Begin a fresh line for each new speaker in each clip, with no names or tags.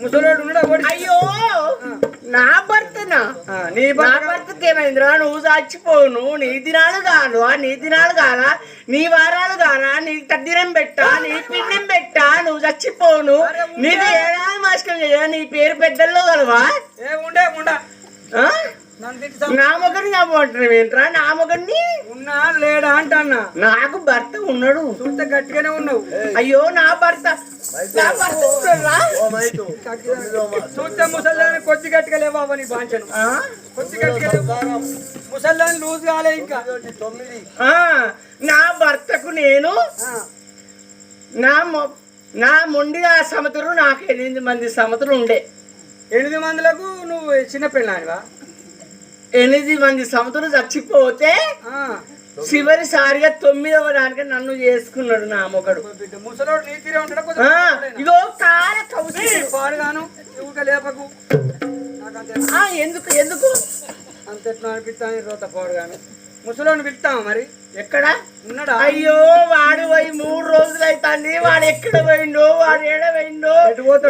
ముసలోడు ఉన్నాడు.
అయ్యో నా భర్తనా?
నీ
భర్తకి ఏమైందిరా? నువ్వు చచ్చిపోను. నీ దినాలు కాను, నీ దినాలు కానా, నీ వారాలు కానా, నీ తద్దినం పెట్టా, నీ పిండం పెట్టా, నువ్వు చచ్చిపోను. నీది ఏడాది మాస్కం చేయ. నీ పేరు పెద్దల్లో కలవా? నా మొగని చెప్పమంటున్నావు ఏంట్రా? నా మొగని
ఉన్నా లేడా అంటన్నా.
నాకు భర్త ఉన్నాడు.
చూస్తే గట్టిగానే ఉన్నావు.
అయ్యో నా భర్త
చూస్తే ముసల్దాన్ని కొద్ది గట్టిగా లేవా నీ బాంచను. కొద్ది గట్టిగా లేవు. ముసల్దాన్ని లూజ్ కాలే ఇంకా.
నా భర్తకు నేను నా మొండి సమతులు నాకు 8 మంది సమతులు ఉండే.
8 మందిలకు నువ్వు చిన్నపిల్లనివా?
8 మంది సమతులు చచ్చిపోతే చివరిసారిగా 9వ దానికి నన్ను చేసుకున్నాడు నా మొగడు.
ముసలోడు నీ తీరే ఉంటాడు.
ఇగో కాల కౌసి
పాడుగాను లేపకు.
ఎందుకు ఎందుకు
అంత ఎట్లా అనిపిస్తాను రోత పాడుగాను. ముసలోని పిలుస్తాము మరి. ఎక్కడ ఉన్నాడా?
అయ్యో వాడు పోయి 3 రోజులు అవుతుంది. వాడు ఎక్కడ పోయిండో, వాడు ఏడ పోయిండో,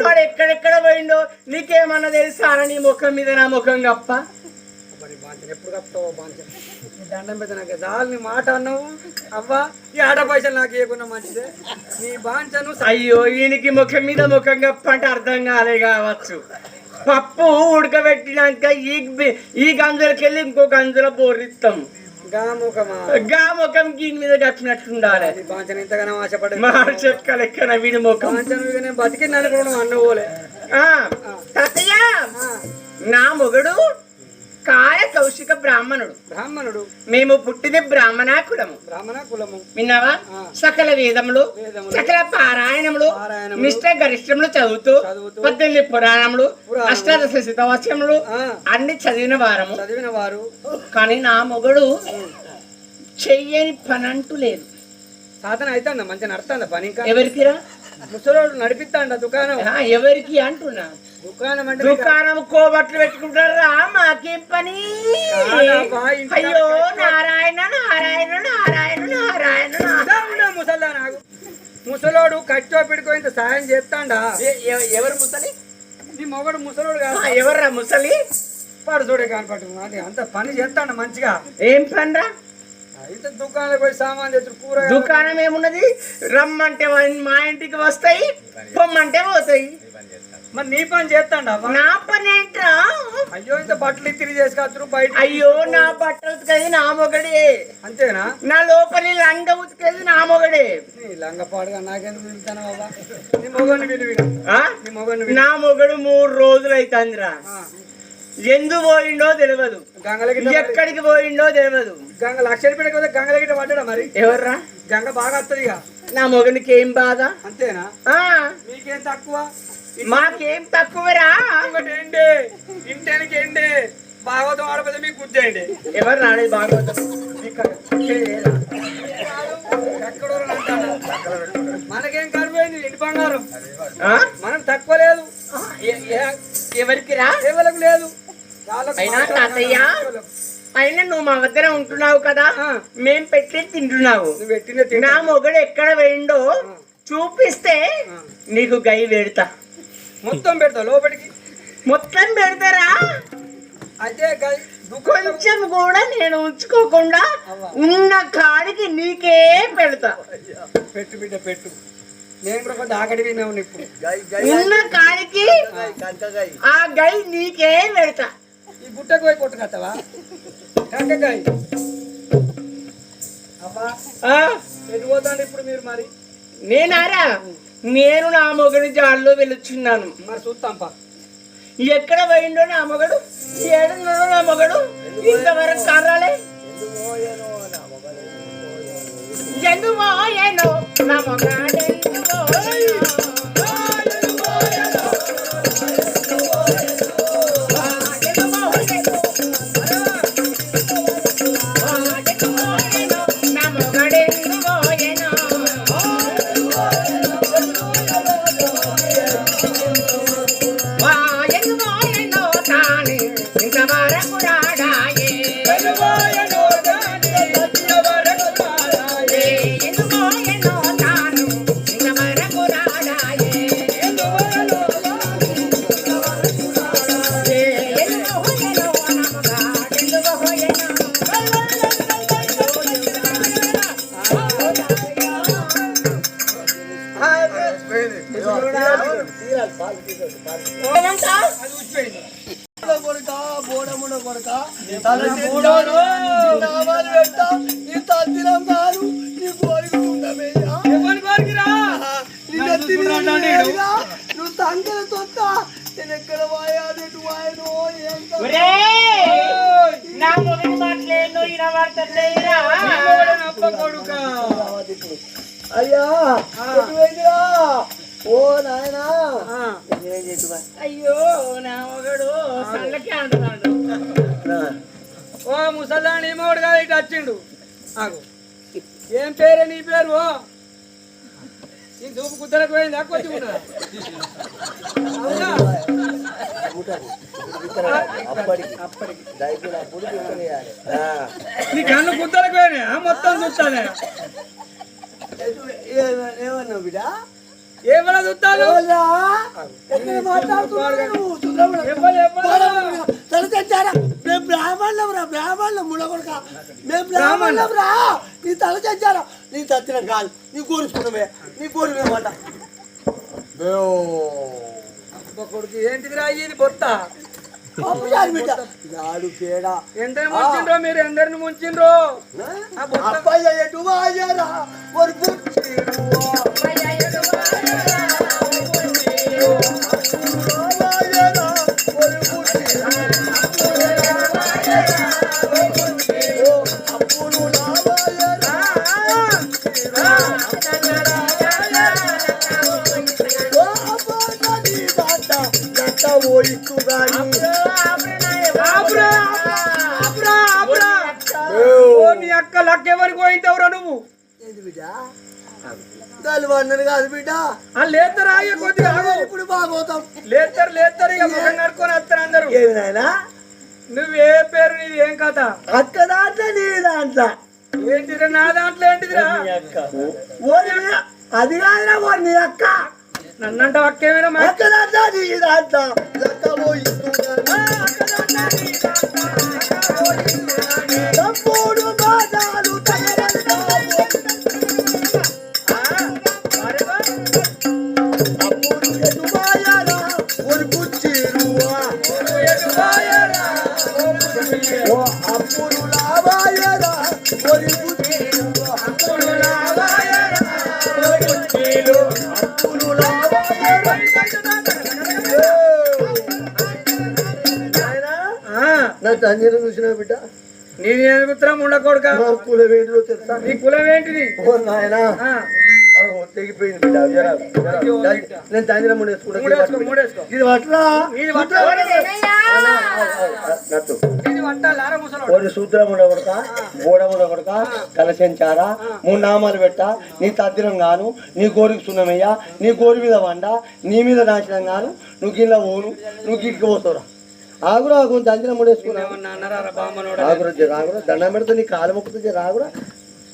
వాడు ఎక్కడెక్కడ పోయిండో నీకేమన్నా తెలుసారా? నీ ముఖం మీద నా ముఖం గప్ప.
ఎప్పుడు కప్తావో బాంచన్ దండం పెద్ద నాకు చాలు. నీ మాట అన్నావు అవ్వా. ఈ ఆట పైసలు నాకు ఇవ్వకుండా మంచిదే. నీ బాంచను.
అయ్యో ఈయనకి ముఖం మీద ముఖం గప్ప అంటే అర్థం కాలే కావచ్చు. పప్పు ఉడకబెట్టినాక ఈ గంజలకెళ్ళి ఇంకో గంజల బోర్రిస్తాం. గా ముఖం దీని మీద కట్టినట్టుండాలి.
బాంచన్ ఇంతగానో ఆశపడే
చెక్క లెక్కన వీడి ముఖం
బతికింది అనుకోవడం అన్నవోలే.
నా మొగడు కాయ కౌశిక బ్రాహ్మణుడు. మేము పుట్టిన బ్రాహ్మణ కులము. విన్నావా? సకల వేదములు, సకల పారాయణములు, నిష్ట గరిష్టములు చదువుతూ 18 పురాణములు, అష్టాదశ శతవచనములు అన్ని చదివిన వారు. కానీ నా మొగడు చెయ్యని పని అంటూ లేదు.
సాధన అయితే మంచిగా నడుతుందా పని? ఇంకా
ఎవరికిరా?
ముసలోడు నడిపిస్తాండ దుకాణం.
ఎవరికి అంటున్నా?
దుకాణం అంటే
దుకాణం కోబట్లు పెట్టుకుంటారా? మాకేం పని? అయ్యో నారాయణ నారాయణ నారాయణ నారాయణ.
ముసల్దా నాకు ముసలోడు కట్టో పెట్టుకో ఇంత సాయం చేస్తాండా?
ఎవరు ముసలి?
నీ మొగడు ముసలోడు కాదు.
ఎవర్రా ముసలి?
పాడు చూడే కనపట్టు. అది అంత పని చేస్తాండ మంచిగా.
ఏం పనిరా?
అయితే దుకాణంలో పోయి సామాన్ తెచ్చు. కూర
దుకాణం ఏమున్నది? రమ్మంటే మా ఇంటికి వస్తాయి, పొమ్మంటే పోతాయి.
మరి నీ పని చేస్తాండా?
నా పని ఏంట్రా?
అయ్యో ఇంత బట్టలు తిరిగి చేసుకొచ్చు బయట.
అయ్యో నా బట్టలు ఉతికేది నా మొగడే.
అంతేనా?
నా లోపలి లంగ ఉతికేది నా మొగడే.
నీ లంగ పాడుగా నాకెందుకు పిలుతాను బాబా? నీ మొగని విలువ. నా
మొగడు 3 రోజులు అవుతుందిరా. ఎందు పోయిండో తెలియదు, ఎక్కడికి పోయిండో తెలియదు.
గంగ లక్షలు పెట్టుకోతే గంగల గిట్ట పడ్డా మరి.
ఎవర్రా?
గంగ బాగా వస్తుంది ఇక.
నా మొగనికి ఏం బాధ?
అంతేనా? మీకేం తక్కువ?
మాకేం తక్కువరా?
ఒకటేండి ఇంటానికి ఏంటి భాగవతం ఆడపోతే మీకు గుద్దేయండి.
ఎవరు రాలేదు భాగవతం?
మనకేం కరిపోయింది ఇంటి బంగారం. మనం తక్కువ లేదు.
ఎవరికి రా?
ఎవరికి లేదు.
అయినా తాతయ్య, అయినా నువ్వు మా దగ్గర ఉంటున్నావు కదా, మేం పెట్టి తింటున్నావు. నా మొగడు ఎక్కడ వేయండో చూపిస్తే నీకు గై పెడతా.
మొత్తం పెడతా లోపలికి.
మొత్తం పెడతారా?
అదే
కొంచెం కూడా నేను ఉంచుకోకుండా ఉన్న కాడికి నీకే పెడతా.
పెట్టు బిడ్డ పెట్టు. నేను కూడా కొంచెం ఆకడి విన్నాను. ఇప్పుడు
ఉన్న కాడికి ఆ గై నీకే పెడతా.
ఈ గుట్టకు పోయి కొట్టుకొస్తావా? కంకగాయ అమ్మా ఎటు పోతాండి ఇప్పుడు మీరు? మరి
నేనారా? నేను నా మొగడు జాల్లో వెలుచున్నాను.
మరి చూస్తాంపా.
ఎక్కడ పోయిండో నా మొగడు, ఏడున్నాడో నా మొగడు, ఇంతవరకు కారాలే. ఎందుకు పోయేనో నా మొగడు, ఏమంటావ్?
అది ఊసిపోయింది.
కొడుక బోడమున కొడుక తల బోడాలు పెట్టా నీ తద్దిరం కాదు నీ కోరికుండమేయ్యా
ఎవరి కోరికరా?
నువ్వు తంగల తొత్త నేను ఎక్కడ వాయాను ఎటు వాయను ఏం
ఒరేయ్! నా మొగని మాటలేను వినబడతలేదురా.
అప్ప కొడుకా.
అయ్యా ఎటు పోయిందిరా? ఓ నాయనా
అయ్యో నా మొగడు సంగతి అంటున్నాడు.
ఓ ముసలాని మోడు కాదు ఇటు వచ్చిండు. ఆగు. ఏం పేరే నీ పేరు? ఓ నీ చూపు కుద్దరకు పోయిందా? కొద్ది ఉన్నదా? అవునా? నీ కన్ను కుద్దరకు పోయినా మొత్తం చూస్తానే.
ఏమన్నావు బిడ్డ?
ఏమన్నా చూస్తాను?
మేము బ్రాహ్మణులం రా, బ్రాహ్మణులం ముడగొడక, మేము బ్రాహ్మణులం రా. నీ తల తెచ్చారా? నీ తచ్చిన కాదు, నీ కోరుకున్నామే, నీ కోరికమాట.
కొడుకు ఏంటిదిరా ఇది బొత్త?
గాడు పేడ
ఎందరు ముంచిండ్రో మీరు? ఎందరిని ముంచిండ్రో?
అబ్బాయి ఎటు వాయారా
నీ అక్క లక్కెవరికి పోయింటావురా నువ్వు?
అన్నది కాదు బిడ్డ,
లేతరా కొద్దిగా
ఇప్పుడు బాగోతాం.
లేతరు ఇక ముఖం కడుకొని వస్తారు అందరు.
ఏమి నాయనా?
నువ్వే పేరు నీది? ఏం కథ?
అక్క దాంట్లో నీ దాంట్లో
ఏంటిరా? నా దాంట్లో ఏంటిదిరా?
అది కాదురా ఓ నీ అక్క.
నన్నంట అక్కేమైనా మా
అక్క దాంట్లో నీ దాంట్లో లక్క తప్పుడు బాధాలు అప్పుడు ఎటువాయరా ఒక కుచ్చిరువా అప్పుడు లావాయరా ఒక కుచ్చిరువా అప్పుడు లావాయరా నా తండ్రిని చూసిన బిడ్డ,
నేను పుత్రం ఉండకూడక.
మా కులం ఏంటిదో తెలుసా?
నీ కులం ఏంటిది?
ఓ నాయనా తెగిపోయింది బిడ్డ. నేను తండ్రి
మూడేసుకో.
ఇది పట్ల ఒక సూత్రం ఉండకూడక, గోడ ఉండకూడక, కలశంచారా 3 నామాలు పెట్టా. నీ తద్దిరం గాను, నీ కోరిక సున్నమయ్యా, నీ కోరి మీద వండ, నీ మీద నాశనం గాను, నువ్వు గిల్ల పోను, నువ్వు గిట్టుకు పోతావురా. ఆగురా కొంచెం తండ్రి ముడేసుకున్నా. ఆగురా రాగురా, దండం పెడతా, నీ కాలు మొక్కుతుంది రాగురా.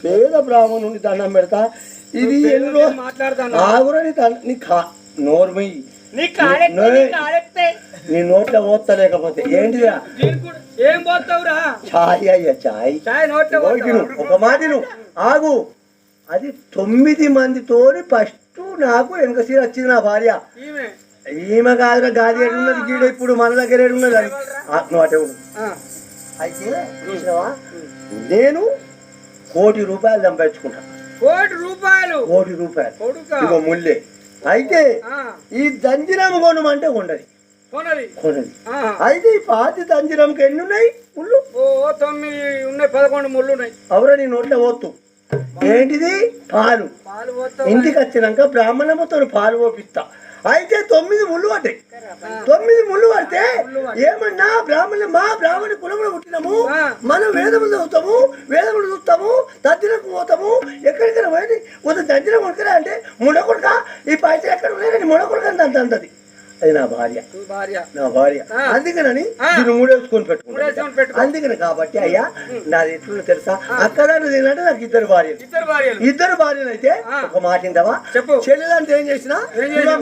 పేద బ్రాహ్మణుడి దండం పెడతా. ఇది ఎన్నో ఆగురా. నీ నోర్మయ్యి నీ నోట్లో పోతలేకపోతే ఏంటిదా?
ఏం పోతావురా?
చాయ్ అయ్యా, చాయ్. ఒక మాట నువ్వు ఆగు. అది 9 మందితోని ఫస్ట్ నాకు వెనక సీర వచ్చింది నా భార్య. ఈమె కాదురా, గాది ఏడున్నది గీడ ఇప్పుడు మన దగ్గర ఏడున్నది అది. నువ్వు అటే ఉండు. అయితే చూసినావా, నేను 1 కోటి రూపాయలు సంపాదించుకుంటా.
1 కోటి రూపాయలు?
ఇగో ముల్లే. అయితే ఈ దంజిరం కొనమంటే ఉండదు, కొనది. అయితే ఈ పాతి దంజిరంకి ఎన్ని ఉన్నాయి ముళ్ళు?
9 ఉన్నాయి, 11 ముళ్ళు ఉన్నాయి.
అవురా, నీ నోట్లో పోతు. ఏంటిది? పాలు. ఇంటికి వచ్చినాక బ్రాహ్మణమ్మతో పాలు పోపిస్తా. అయితే 9 ముళ్ళు పడ్డాయి. 9 ముళ్ళు పడితే ఏమన్నా మా బ్రాహ్మణ కులంలో పుట్టినాము, మనం వేదములు చదువుతాము, వేదములు చూస్తాము, దర్జనకు పోతాము. ఎక్కడికైనా పోయి కొంత దర్జన కొడుకురా అంటే ముడకొడుక ఈ పైసలు ఎక్కడ ఉన్నాయి ముడకొడుక అంత అంటది. అది నా భార్య, నా భార్య. అందుకనని నేను మూడేసుకొని పెట్టుకుంటా. అందుకని కాబట్టి అయ్యా నాది ఎట్లు తెలుసా, అక్కడ తినంటే నాకు 2 భార్యలు. 2 భార్యలు అయితే ఒక మాట ఇంటవా? చెల్లెలంటే ఏం చేసినా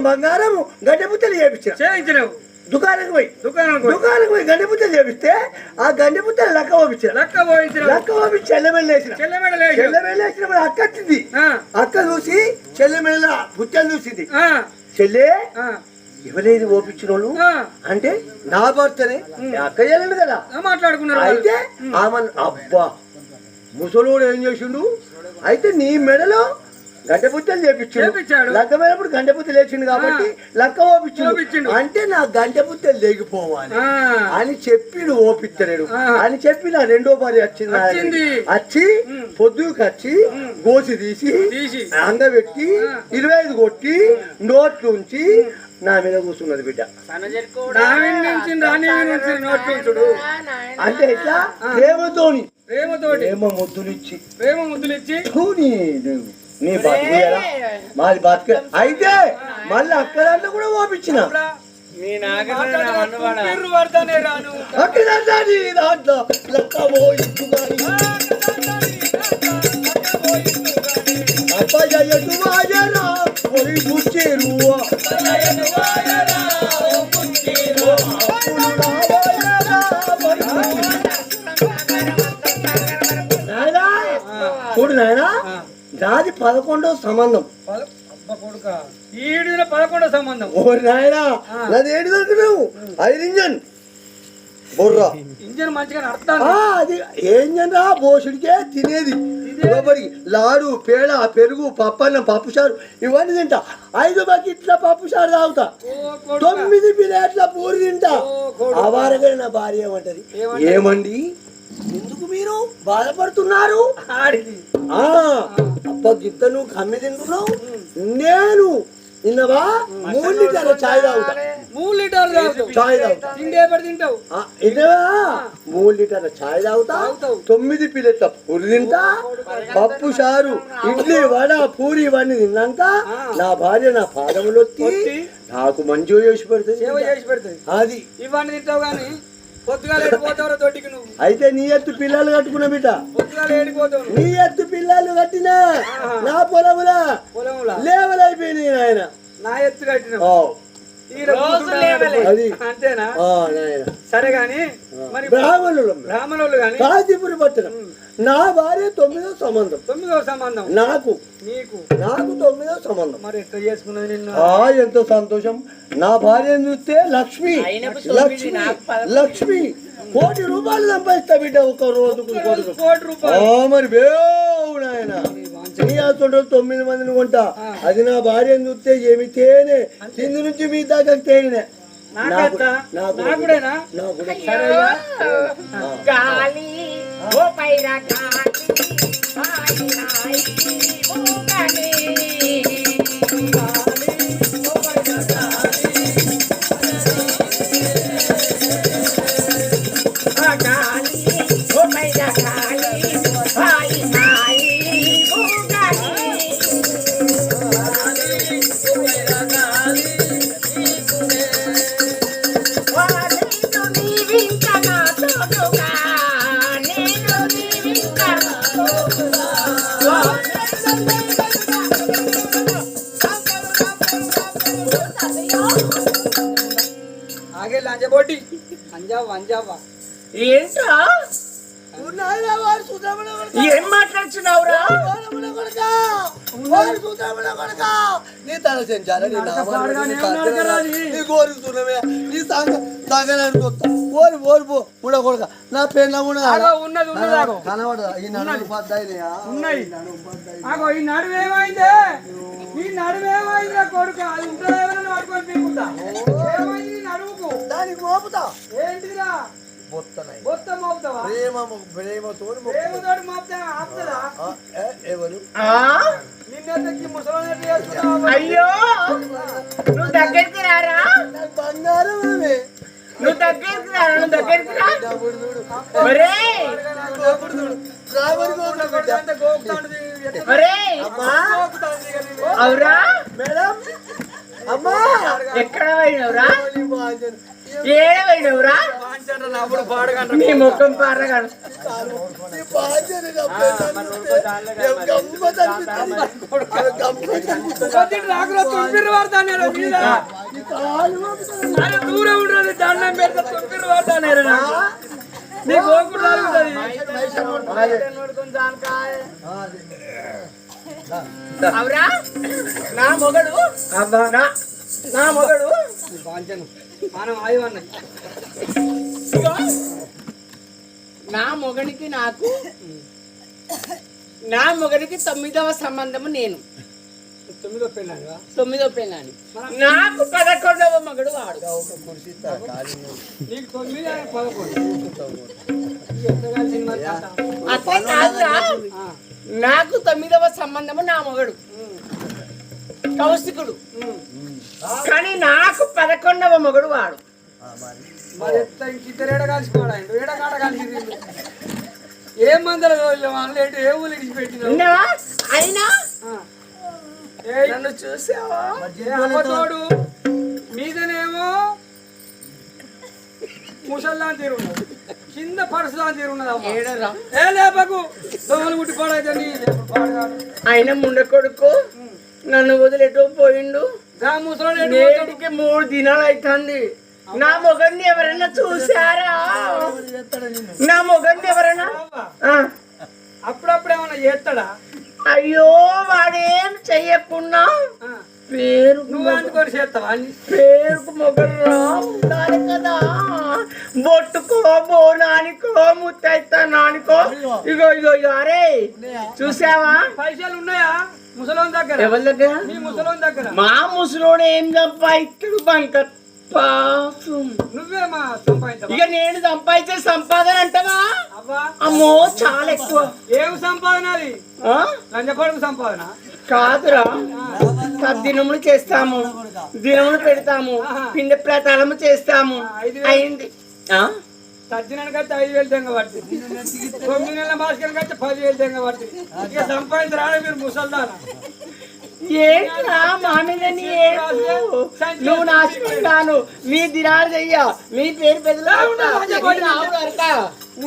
బంగారం గడ్డెపుత్తలు చేయించిన. దుకాణానికి పోయి గండెపుత్తలు చేపిస్తే ఆ గండెపుత్తలు లక్క పోపించి చెల్లెమెళ్ళేసిన అక్క వచ్చింది. అక్క చూసి చెల్లెమెళ్ళ పుత్తలు చూసింది. చెల్లె ఇవ్వలేదు ఓపించిన వాళ్ళు అంటే నా భర్తనే అక్క చేయలేదు కదా
మాట్లాడుకున్నారు.
అయితే ఆమె అబ్బా ముసలోడు ఏం చేసిండు అయితే నీ మెడలో గంటపుత్తలు చేపించాడు లగ్గమైనప్పుడు గంటపుత్త లేచిండు కాబట్టి లక్క ఓపించిండు అంటే నా గంటపుత్తలు లేకపోవాలి అని చెప్పి నువ్వు ఓపిత్తలేడు అని చెప్పి నా రెండో భార్య వచ్చింది వచ్చి పొద్దుకి వచ్చి గోసి తీసి అందబెట్టి 25 కొట్టి నోట్లుంచి నా మీద కూర్చున్నది బిడ్డ. అంటే ఇట్లా ప్రేమతోని ప్రేమ ముద్దులిచ్చి నీ బతుకులా మాది బతుకు అయితే మళ్ళీ అక్కడ కూడా ఓపించిన దాంట్లో లెక్క పోయించు కానీ అప్పయ్యటు వాయరా పోయి బుచ్చేరువా చూడు నాయనా నాది 11వ సంబంధం.
ఈడిన 11వ సంబంధం.
ఓరి నాయనా నాది ఏడు దొరుకున్నావు 5 ఇంజన్ బొర్రా
ఇంజన్ మంచిగా నడుస్తాను.
అది ఏ ఇంజన్ రా బోసుడికే తినేది లోపలికి లాడు పేడ పెరుగు పప్పన్నం పప్పుచారు ఇవన్నీ తింటా 5 బకెట్ల పప్పుచారు తాగుతా 9 ప్లేట్ల పూరి తింటా. అవారగా నా భార్య ఏమంటది ఏమండి ఎందుకు మీరు బాధపడుతున్నారు అబ్బా గిత్త నువ్వు కమ్మి తింటున్నావు నేను ఇన్నవా 3 లీటర్ల చాయ్ తాగుతా
3 లీటర్లు
చాయ్ తాగుతా
తింటావు
ఇన్నవా 3 లీటర్ల చాయ్ తాగుతా 9 ప్లేట్ల పూరి తింటా పప్పు చారు ఇడ్లీ వడ పూరి ఇవన్నీ తిన్నాక నా భార్య నా పాదములు వచ్చి నాకు మంచిగా చేసి పెడుతుంది అది
ఇవన్నీ తింటావు కానీ పొద్దుగా లేకపోతావు తోటికి నువ్వు.
అయితే నీ ఎత్తు పిల్లలు కట్టుకున్నా బిడ్డ
పొద్దుగా లేడిపోతావు
నీ ఎత్తు పిల్లలు కట్టినా నా పొలములా లేవలైపోయినాయి నాయన
నా ఎత్తు కట్టిన
అది
అంతేనా? సరే గాని మరి బ్రాహ్మణులు గాని
కాజీపురి పట్టణం నా భార్య 9వ సంబంధం.
9వ సంబంధం
నాకు 9వ సంబంధం.
మరి ఎట్లా చేసుకున్నది నిన్ను?
ఎంతో సంతోషం. నా భార్యను చూస్తే లక్ష్మి లక్ష్మి 1 కోటి రూపాయలు సంపాదిస్తా బిడ్డ ఒక రోజుకు 1 కోటి రూపాయలు. మరి వేవు నాయన నీ అతడు 9 మందిని కొంటా అది నా భార్యను చూస్తే ఏమి తేనే కింది నుంచి మీ దాకా తేనే
ఆగే లంజబోటి అంజావా
ఏంట్రా ఏం మాట్లాడుతున్నావురా?
నీ తల చెంచాలి నీ కోరుకుతున్నామే నీ తాగడానికి ఓరి ఓరి పో కొడక నా పెళ్ళ కనబడదా ఈ
ఉన్నాయి ఈ నడువేమైందే ఈ నడువేమైందిరా కొడుకు అది ఉంటుందేమైనా పట్టుకొని పీకుంటా ఏమైంది నడువుకు
దానికి మోపుతా
ఏంటిదిరా
ప్రేమతోటి
అయ్యో నువ్వు దగ్గరికి రారా
బంగారం
నువ్వు దగ్గరికి రా నువ్వు దగ్గరికి రా అవురా
మేడం అమ్మా
ఎక్కడ పోయినవురా ఏడ పోయినవురా నీ ముఖం పారగా
దూరం ఉండదు దండం పెడితే తొమ్మిది పడతానే నీ గోకుడు
అవురా నా మొగడు నా మొగడు
పంచను మనం ఆయు అన్నది
ఇగో, నా మొగనికి నాకు నా మొగనికి 9వ సంబంధము నేను
9వ పెళ్ళానివా
9వ పెళ్ళాని నాకు 11వ మగడు వాడు
నీకు 9 ఆయన 11 ఎంత కలిసింది మరి కథ?
అట్లా కాదురా, నాకు 9వ సంబంధము నా మొగడు కౌశికుడు, కానీ నాకు 11వ మొగడు వాడు.
మరి ఎట్లా ఇంకిద్దరు ఏడ కలిసిపోయాడు ఏడగాడ కలిసి ఏం మందల రోజులు వాళ్ళు ఏంటి ఏ ఊళ్ళు ఇడిచిపెట్టిన
ఉన్నావా? అయినా నన్ను చూసావా?
అమ్మతోడు మీదనేమో ముసల్లా తీరున్నది, కింద పరుసులా తీరున్నది అమ్మ.
ఏడరా
ఏ లేపకు దొంగలు గుట్టి పాడైతే నీ పాడగాడు
ఆయన ముండ కొడుకు నన్ను వదిలేటో పోయిండు.
గా ముసలోడు ఎటు
నేటికి 3 దినాలు అవుతుంది. నా మొగన్ని ఎవరైనా చూసారా? నా మొగన్ని ఎవరైనా
పోతావా? అప్పుడప్పుడు ఏమన్నా చేస్తాడా?
అయ్యో, వాడేం చెయ్యకున్నా
ఆ,
పేరు
నువ్వు అనుకొని చేస్తావా అని?
పేరుకు మొగరా ఉండాలి కదా. బొట్టుకో, బోనానికో, ముత్తైతనానికో. ఇగో ఇగో ఇగో, అరే చూసావా?
పైసలు ఉన్నాయా ముసలోని దగ్గర?
ఎవరి దగ్గర?
మీ ముసలోని దగ్గర.
మా ముసలోడు ఏం సంపాదిస్తాడు? బంక పాపం.
నువ్వే మా సంపాదించవా?
ఇక నేను సంపాదించే సంపాదన అంటవా?
అవ్వా
అమ్మో, చాలా ఎక్కువ.
ఏం సంపాదన అది?
ఆ?
లంచపడుకు సంపాదన
కాదురా, దినములు చేస్తాము, దినములు పెడతాము, పిండి ప్రతాళము చేస్తాము.
5,000
అయింది. ఆ?
తద్దినానికి అయితే 5,000 తెంగ పడుతుంది. 9 నెలల మాసికానికి అయితే 10,000 తెంగ పడుతుంది. ఇక సంపాదించరాడే మీరు ముసల్దానా?
ఏంట్రా మా మీద నీ ఏడుపు? నువ్వు నాశనం కాను, మీ దినాలు చెయ్య, మీ పేరు పెద్దలు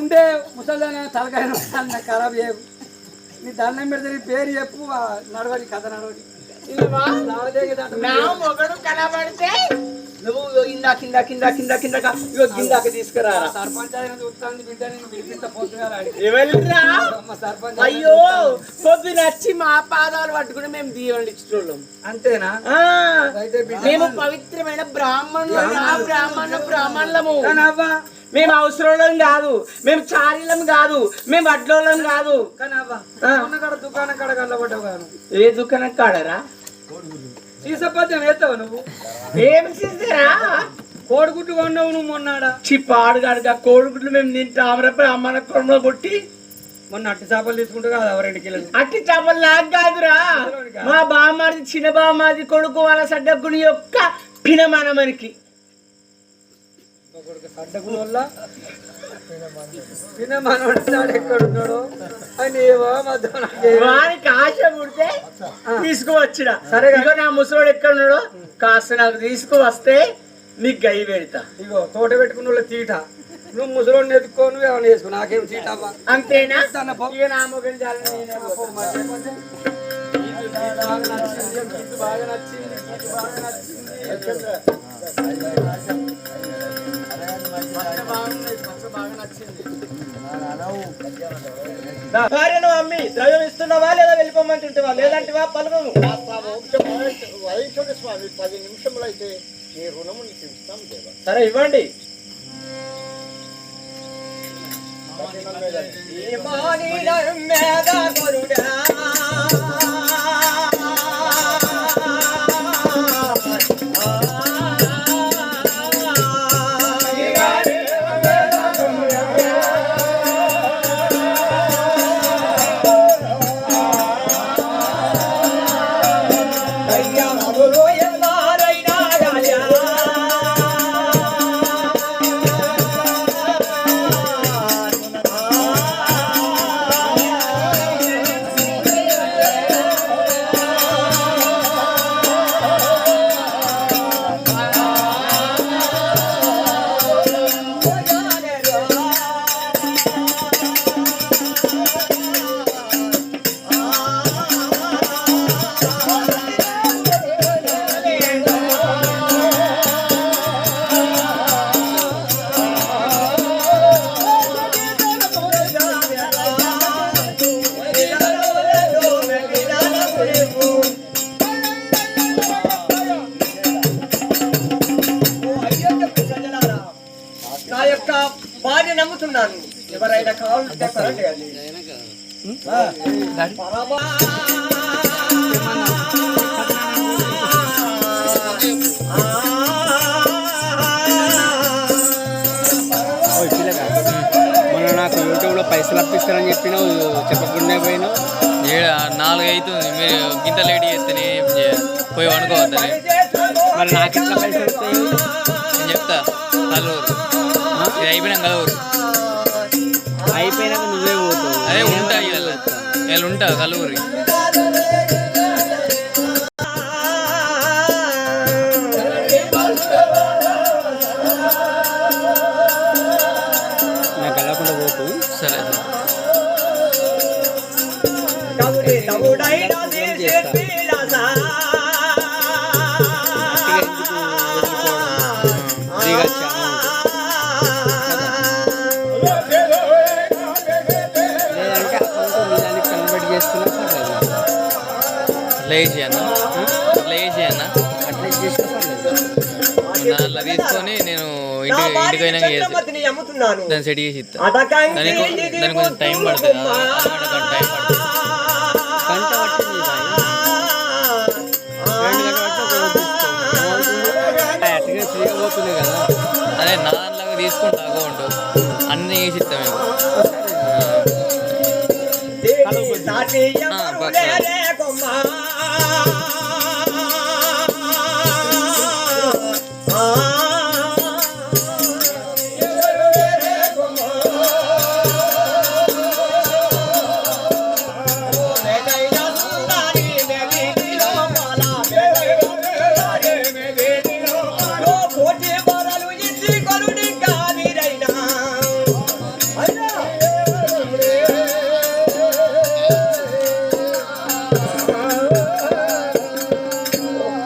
ఉండే ముసల్దానా తలకాయ ఖరాబ్ చేయవు. నీ దండం పెడితే నీ పేరు చెప్పు, నడవడి కథ నడవడి.
నా మొగడు కనబడితే నువ్వు ఇందా కింద కింద కింద కింద కిందాక తీసుకురా.
సర్పంచ్ అయిన చూస్తాను బిడ్డ నేను పిలిపిస్తా పొద్దుగా
ఎవరిరా?
సర్పంచ్.
అయ్యో, పొద్దు నచ్చి మా పాదాలు పట్టుకుని మేము దీవెనలు ఇచ్చేటోళ్ళం.
అంతేనా? అయితే బిడ్డ
మేము పవిత్రమైన బ్రాహ్మణులము.
కానీ అవ్వా
మేము అవసరం కాదు, మేము చారీలం కాదు, మేము వడ్లోళ్ళం కాదు.
కానీ అవ్వా కాడ దుకాణం కాడ కళ్ళబడ్డావు కాను.
ఏ దుకాణం కాడరా?
సీసపద్యం వేస్తావు నువ్వు?
ఏం చేసారా?
కోడిగుడ్డు కొన్నావు నువ్వు మొన్నాడా?
పాడుగాడుగా కోడిగుడ్లు మేము తింటామరపై అమ్మన కొమ్మ కొట్టి
మొన్న అట్టి చేపలు తీసుకుంటూ కాదు 2 కిలోలు.
అట్టి చేపలు నాకు కాదురా, మా బామ్మాది చిన్న బామ్మాది కొడుకు వాళ్ళ సడ్డకుని యొక్క పినమానమనికి.
సడ్డకుల వల్ల మనవాడు ఎక్కడున్నాడు అని ఏవో
వారికి ఆశ పుడితే తీసుకువచ్చిన. సరే, ఇగో నా ముసలోడు ఎక్కడున్నాడో కాస్త నాకు తీసుకువస్తే నీకు గై పెడతా.
ఇగో తోట పెట్టుకున్న వాళ్ళ తీట నువ్వు ముసలోడిని ఎత్తుకో, నువ్వు ఏమైనా చేసుకో, నాకేం తీట అవ్వా.
అంతేనా?
తన పప్పు
ఇక నా మొగని చాలని నేనే పో.
బాగా నచ్చింది, బాగా నచ్చింది.
భార్యను అమ్మి ద్రవ్యం ఇస్తున్నావా లేదా వెళ్ళిపోమంటుంటావా? లేదంటవా పలకము.
వహించండి స్వామి, 10 నిమిషములు అయితే మీ రుణము నీకు ఇస్తాం దేవా.
సరే ఇవ్వండి.
యొక్క భార్య నమ్ముతున్నాను. ఎవరైనా కావాలంటే పరండి అది.
మొన్న నాకు యూట్యూబ్లో పైసలు అప్పిస్తారని చెప్పినావు, చెప్పకుండా పోయినావు.
4 అవుతుంది. మీరు గింత లేట్ చేస్తేనే పోయి వండుకోవద్దని.
మరి నాకు ఎట్లా పైసలు వస్తాయి?
నేను చెప్తా. కల్లూరు ఇది అయిపోయినాక కలవరు.
అయిపోయినాక నువ్వే పోతావు.
అదే ఉంటా వీళ్ళు ఉంటా కల్లూరి.
నాకు వెళ్ళకుండా పోతు.
సరే
లేదంటే అకౌంట్ కన్వర్ట్ చేసుకున్నా పర్లేదు.
అట్లా వేసి అన్న
అట్లా చేసినా పర్లేదు.
అట్లా తీసుకొని నేను ఇంటికి పోయినాక
అమ్ముతున్నాను.
దాన్ని సెట్ చేసి ఇస్తా. దానికి కొంచెం టైం పడుతుంది. టైం పడుతుంది.
గంట పట్టింది అటుగా ఫ్రీగా పోతుంది కదా.
అదే నా దాంట్లో తీసుకుంటా అకౌంట్ అన్నీ వేసి ఇస్తా మేము.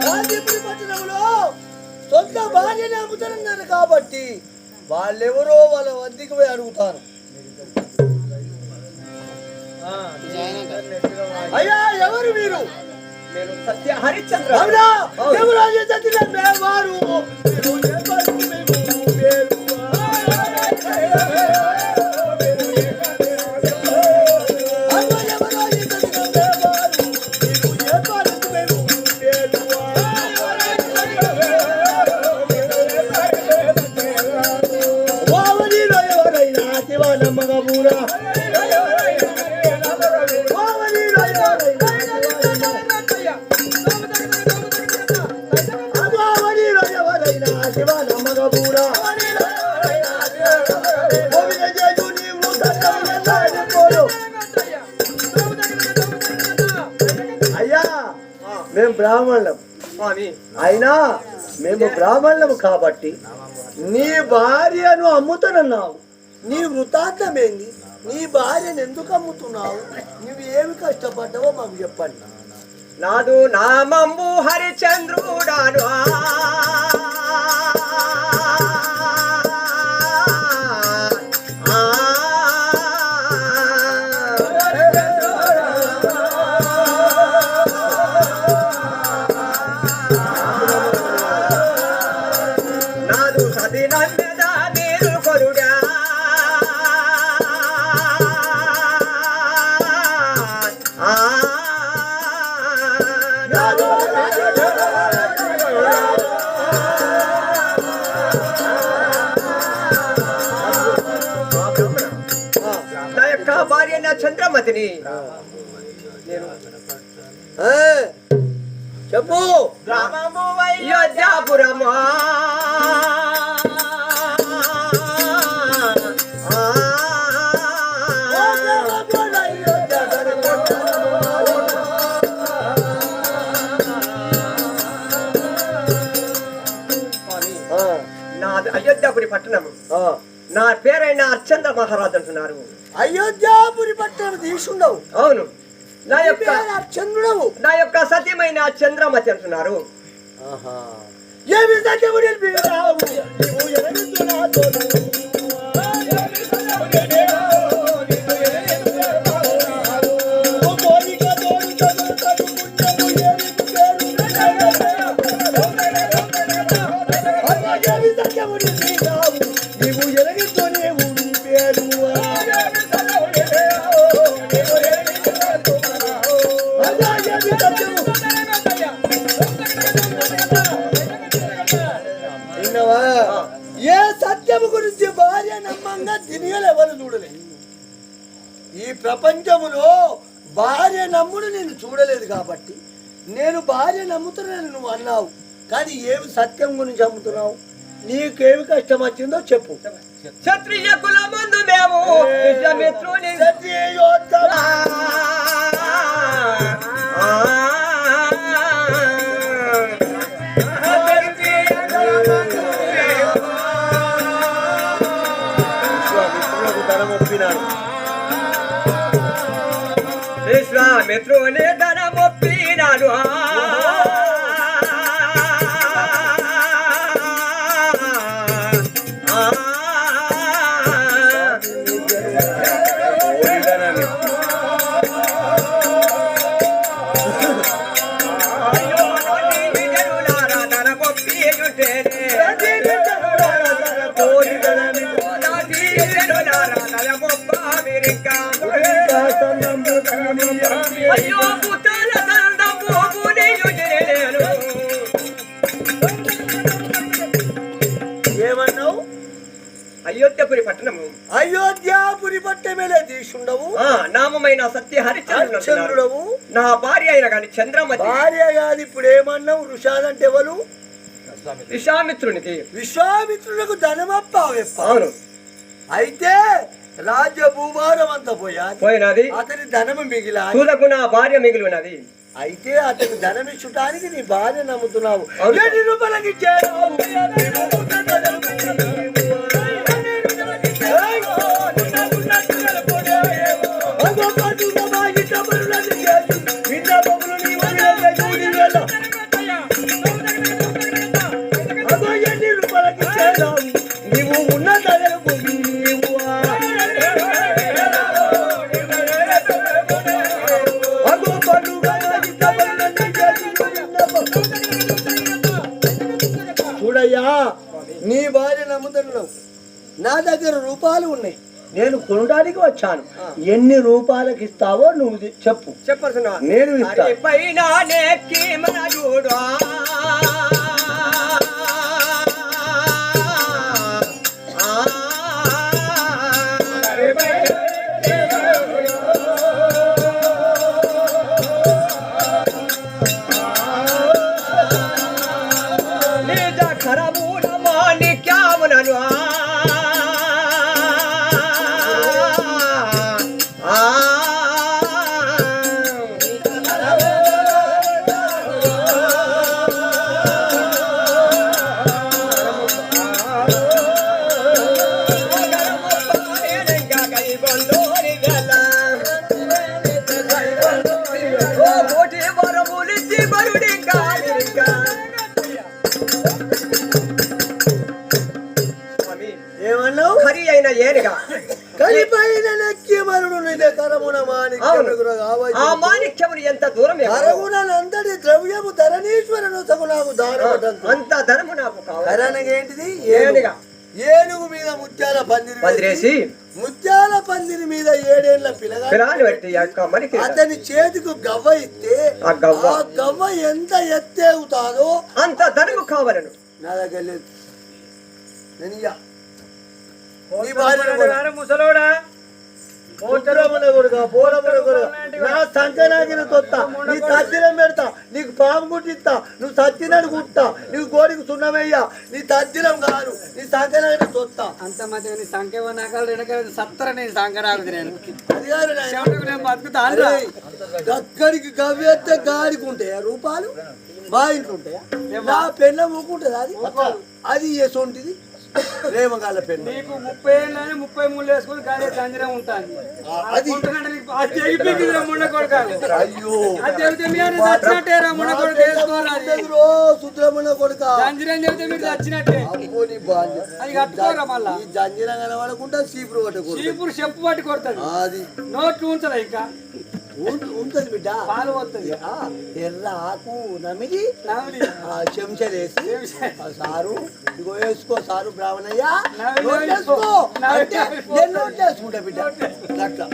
గాంధీపురి పట్టణంలో సొంత భార్యని అమ్ముతారన్నారు కాబట్టి వాళ్ళెవరో వాళ్ళ వద్దకు పోయి అడుగుతారు. అయ్యా ఎవరు మీరు?
సత్య హరిశ్చంద్ర.
అవునా? దేవరాజు సత్యుల మేవారు. మీరు ఎవరు? మేము వేరు. అమ్మ దేవరాజు సత్యుల మేవారు. మీరు ఎవరు? మేము వేరు. వావలిలో ఎవరైనా శివానమ్మగా పూరా. అయ్యా మేము బ్రాహ్మణులం, అయినా మేము బ్రాహ్మణులము కాబట్టి నీ భార్యను అమ్ముతానన్నావు. నీ వృత్తాంతమేంది? నీ భార్యను ఎందుకు అమ్ముతున్నావు? నువ్వు ఏమి కష్టపడ్డావో మాకు చెప్పండి.
నాదు నామంబు హరిచంద్రుడాను. నాదు సదినంద మీరు కొరుడా. నా యొక్క భార్య నా చంద్రమతిని
చెప్పు.
గ్రామము అయోధ్యాపురము. నాది అయోధ్యాపురి పట్టణం. నా పేరైన అర్చంద్ర మహారాజు అంటున్నారు.
అయోధ్యాపురి పట్టణం తీసుండవు.
అవును. నా యొక్క
చంద్రుడవు.
నా యొక్క సత్యమైన చంద్రమతి అంటున్నారు.
ఏమి సత్యము నిలిపినావు? నీవు ఎరగుతున్నావు. నీవు ఎరగి ఏ సత్యము గురించి భార్య నమ్మంగా దినియలు ఎవరు చూడలేదు. ఈ ప్రపంచములో భార్య నమ్ముడు నేను చూడలేదు కాబట్టి నేను భార్య నమ్ముతున్నాను నువ్వు అన్నావు. కానీ ఏమి సత్యం గురించి అమ్ముతున్నావు? నీకేమి కష్టం వచ్చిందో చెప్పు.
క్షత్రియ కులమందు మేము విశ్వామిత్రుని విశ్వామిత్రుని ధనమొప్పినాడు. అయ్యో పుత్ర
ఏమన్నావు?
అయోధ్యపురి పట్టణము
అయోధ్యాపురి పట్టమేలే తీసుండవు.
నామమైన సత్య హరిచంద్రుడవు. నా భార్య అయిన గాని చంద్రమతి.
భార్య కాదు. ఇప్పుడు ఏమన్నావు? ఋషాదంటే ఎవరు?
విశ్వామిత్రునికి.
విశ్వామిత్రులకు ధనమప్పావు. అయితే రాజ్య భూభారం అంతా
పోయినది.
అతని ధనము మిగిలా.
చూలకు నా భార్య మిగిలినది.
అయితే అతని ధనం ఇచ్చుటానికి నీ భార్య నమ్ముతున్నావు. 2 రూపాయలకి ఇచ్చావు. నీవు ఉన్న ధనకు చూడయ్యా, నీ భార్య నమ్ముతున్నావు. నా దగ్గర రూపాయలు ఉన్నాయి. నేను కొనడానికి వచ్చాను. ఎన్ని రూపాయలకి ఇస్తావో నువ్వు చెప్పు.
చెప్పరుతున్నా.
నేను ఇస్తా. ఏమన్నావు?
హరి అయిన ఏనుగా
కలిపైన లక్ష్యమరుడు నిజకరమున
ఆ మాణిక్యములు ఎంత దూరం
కరగుణనంతటి ద్రవ్యము ధరణీశ్వరుడు సగు నాకు దానం.
అంత ధనము నాకు కావాలి.
ఏంటిది?
ఏనుగా.
ఏనుగు మీద ముత్యాల పందిరేసి ముత్యాల పందిరి మీద 7 ఏళ్ల పిల్లగాడు
పెట్టి
అతని చేతికి గవ్వ ఇస్తే ఆ గవ్వ ఎంత ఎత్తేగుతాదో
అంత ధనము కావాలను.
నా దగ్గర లేదు.
ముసలోడా
నా సంకనాగిన తొత్త నీ తద్దిరం పెడతా. నీకు పాము కుట్టిస్తా. నువ్వు సచ్చినడు కుట్టా. నీకు గోడికి సున్నమయ్యా. నీ తద్దిరం కాదు. నీ సంకనాగిన తొత్త.
అంత మంచిగా నీ సంఖ్య సత్తర నేను సంకరాకు నేను
అది కాదు
నేను బతుకుతాను.
అక్కడికి గవ్వెత్తే గాడికి ఉంటాయా రూపాయలు? మా ఇంట్లో ఉంటాయా? నా పెళ్ళ ఊకుంటుంది. అది అది ఎసొంటిది రేమగాల పెళ్ళ.
నీకు 30 ఏళ్ళని 33 వేసుకుని కానీ సంజనం ఉంటాను.
అది అయ్యో సుద్రమణ కొడుక
జంజిరం చెబితే మీరు చచ్చినట్టే. అది కట్టుకోరా మళ్ళా.
ఈ జంజిరం కనబడకుండా చీపురు పట్టుకో.
చీపురు చెప్పు పట్టి కొడుతుంది.
అది
నోట్లు ఉంచదా ఇంకా
ఉంటది బిడ్డ.
పాలు పోతుంది.
ఎర్ర ఆకు నమిలి చెంచలేసి సారు ఇగో వేసుకో సారు బ్రాహ్మణయ్య వేసుకుంటా బిడ్డ. అట్లా